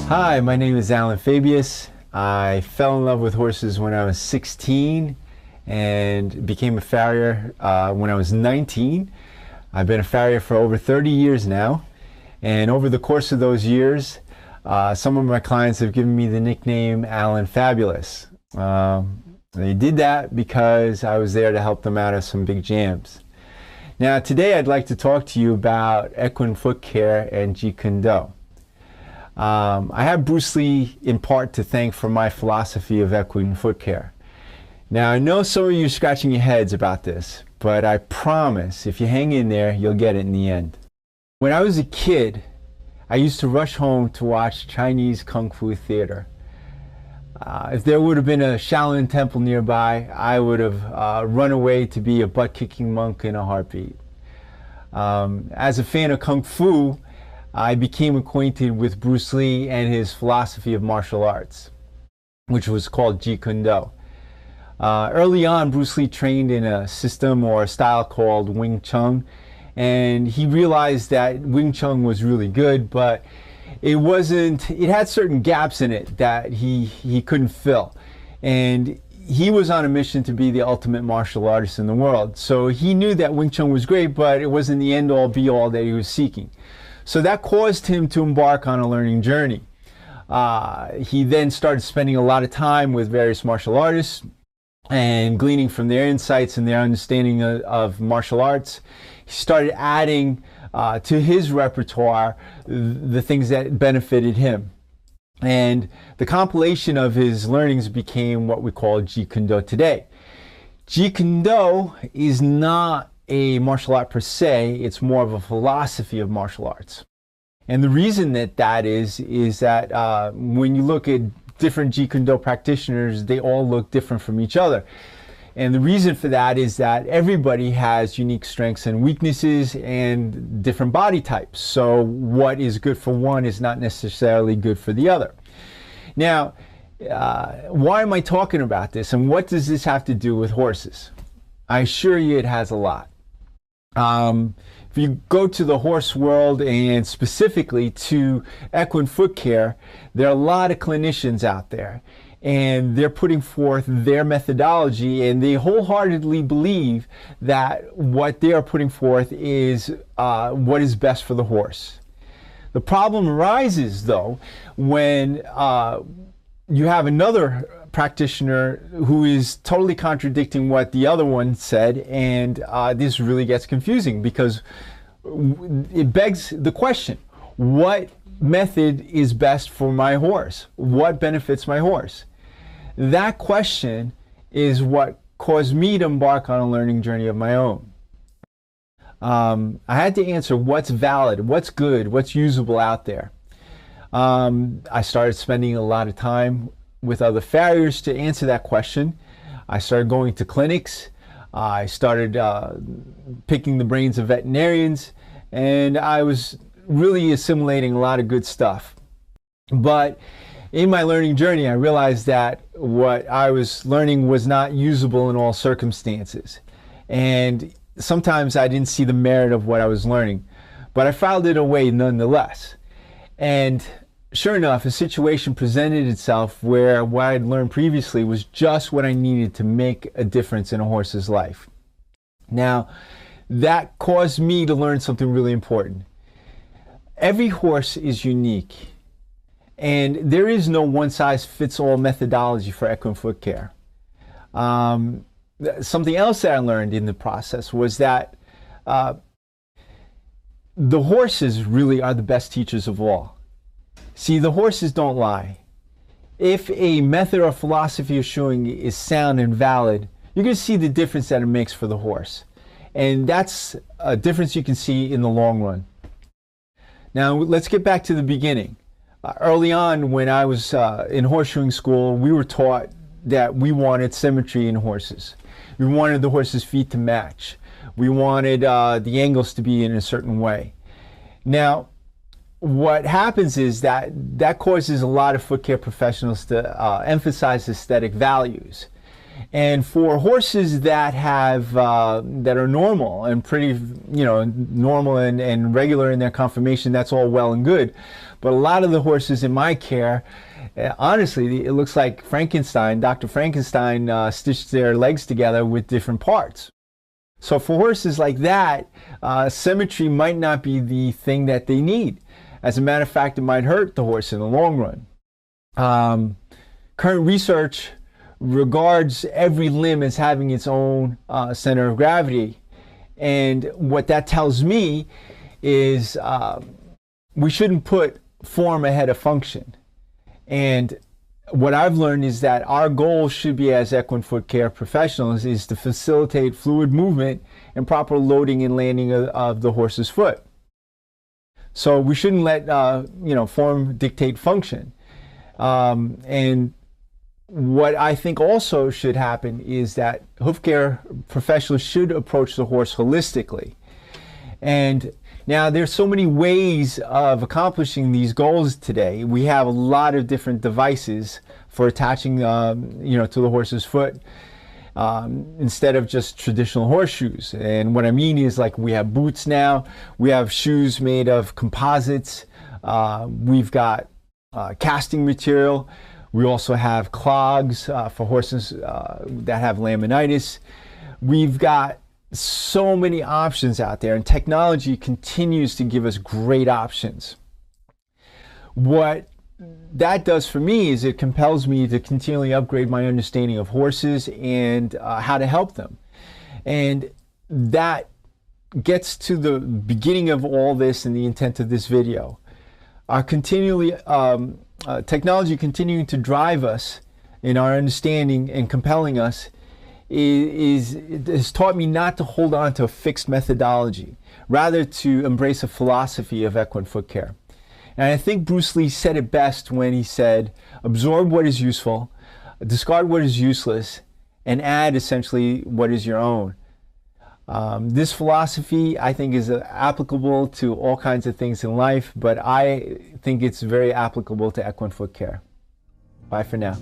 Hi, my name is Alan Fabius. I fell in love with horses when I was 16 and became a farrier when I was 19. I've been a farrier for over 30 years now, and over the course of those years, some of my clients have given me the nickname Alan Fabulous. They did that because I was there to help them out of some big jams. Now today I'd like to talk to you about equine foot care and Jeet Kun Do. I have Bruce Lee in part to thank for my philosophy of equine foot care. Now I know some of you are scratching your heads about this, but I promise if you hang in there, you'll get it in the end. When I was a kid, I used to rush home to watch Chinese Kung Fu theater. If there would have been a Shaolin temple nearby, I would have run away to be a butt-kicking monk in a heartbeat. As a fan of Kung Fu, I became acquainted with Bruce Lee and his philosophy of martial arts, which was called Jeet Kun Do. Early on, Bruce Lee trained in a system or a style called Wing Chun, and he realized that Wing Chun was really good, but it had certain gaps in it that he couldn't fill. And he was on a mission to be the ultimate martial artist in the world. So he knew that Wing Chun was great, but it wasn't the end-all be-all that he was seeking. So that caused him to embark on a learning journey. He then started spending a lot of time with various martial artists and gleaning from their insights and their understanding of martial arts. He started adding to his repertoire the things that benefited him. And the compilation of his learnings became what we call Jeet Kun Do today. Jeet Kun Do is not a martial art per se, it's more of a philosophy of martial arts. And the reason that is that when you look at different Jeet Kun Do practitioners, they all look different from each other. And the reason for that is that everybody has unique strengths and weaknesses and different body types. So what is good for one is not necessarily good for the other. Now, why am I talking about this, and what does this have to do with horses? I assure you it has a lot. If you go to the horse world and specifically to equine foot care, there are a lot of clinicians out there, and they're putting forth their methodology, and they wholeheartedly believe that what they are putting forth is what is best for the horse. The problem arises, though, when you have another practitioner who is totally contradicting what the other one said, and this really gets confusing because it begs the question, what method is best for my horse? What benefits my horse? That question is what caused me to embark on a learning journey of my own. I had to answer what's valid, what's good, what's usable out there. I started spending a lot of time with other farriers to answer that question. I started going to clinics. I started picking the brains of veterinarians, and I was really assimilating a lot of good stuff. But in my learning journey, I realized that what I was learning was not usable in all circumstances. And sometimes I didn't see the merit of what I was learning, but I filed it away nonetheless. And sure enough, a situation presented itself where what I'd learned previously was just what I needed to make a difference in a horse's life. Now, that caused me to learn something really important. Every horse is unique, and there is no one-size-fits-all methodology for equine foot care. Something else that I learned in the process was that the horses really are the best teachers of all. See, the horses don't lie. If a method or philosophy of shoeing is sound and valid, you're going to see the difference that it makes for the horse. And that's a difference you can see in the long run. Now, let's get back to the beginning. Early on, when I was in horseshoeing school, we were taught that we wanted symmetry in horses. We wanted the horse's feet to match. We wanted the angles to be in a certain way. Now, what happens is that causes a lot of foot care professionals to emphasize aesthetic values. And for horses that have that are normal and pretty, normal and regular in their conformation, that's all well and good. But a lot of the horses in my care, honestly, it looks like Frankenstein, Dr. Frankenstein stitched their legs together with different parts. So for horses like that, symmetry might not be the thing that they need. As a matter of fact, it might hurt the horse in the long run. Current research regards every limb as having its own center of gravity. And what that tells me is we shouldn't put form ahead of function. And what I've learned is that our goal should be, as equine foot care professionals, is to facilitate fluid movement and proper loading and landing of the horse's foot. So we shouldn't let form dictate function. And what I think also should happen is that hoof care professionals should approach the horse holistically. And now there's so many ways of accomplishing these goals today. We have a lot of different devices for attaching, to the horse's foot instead of just traditional horseshoes. And what I mean is, like, we have boots now, we have shoes made of composites, we've got casting material. We also have clogs for horses that have laminitis. We've got so many options out there, and technology continues to give us great options. What that does for me is it compels me to continually upgrade my understanding of horses and how to help them. And that gets to the beginning of all this and the intent of this video. Technology continuing to drive us in our understanding and compelling us has taught me not to hold on to a fixed methodology, rather to embrace a philosophy of equine foot care. And I think Bruce Lee said it best when he said, absorb what is useful, discard what is useless, and add essentially what is your own. This philosophy, I think, is applicable to all kinds of things in life, but I think it's very applicable to equine foot care. Bye for now.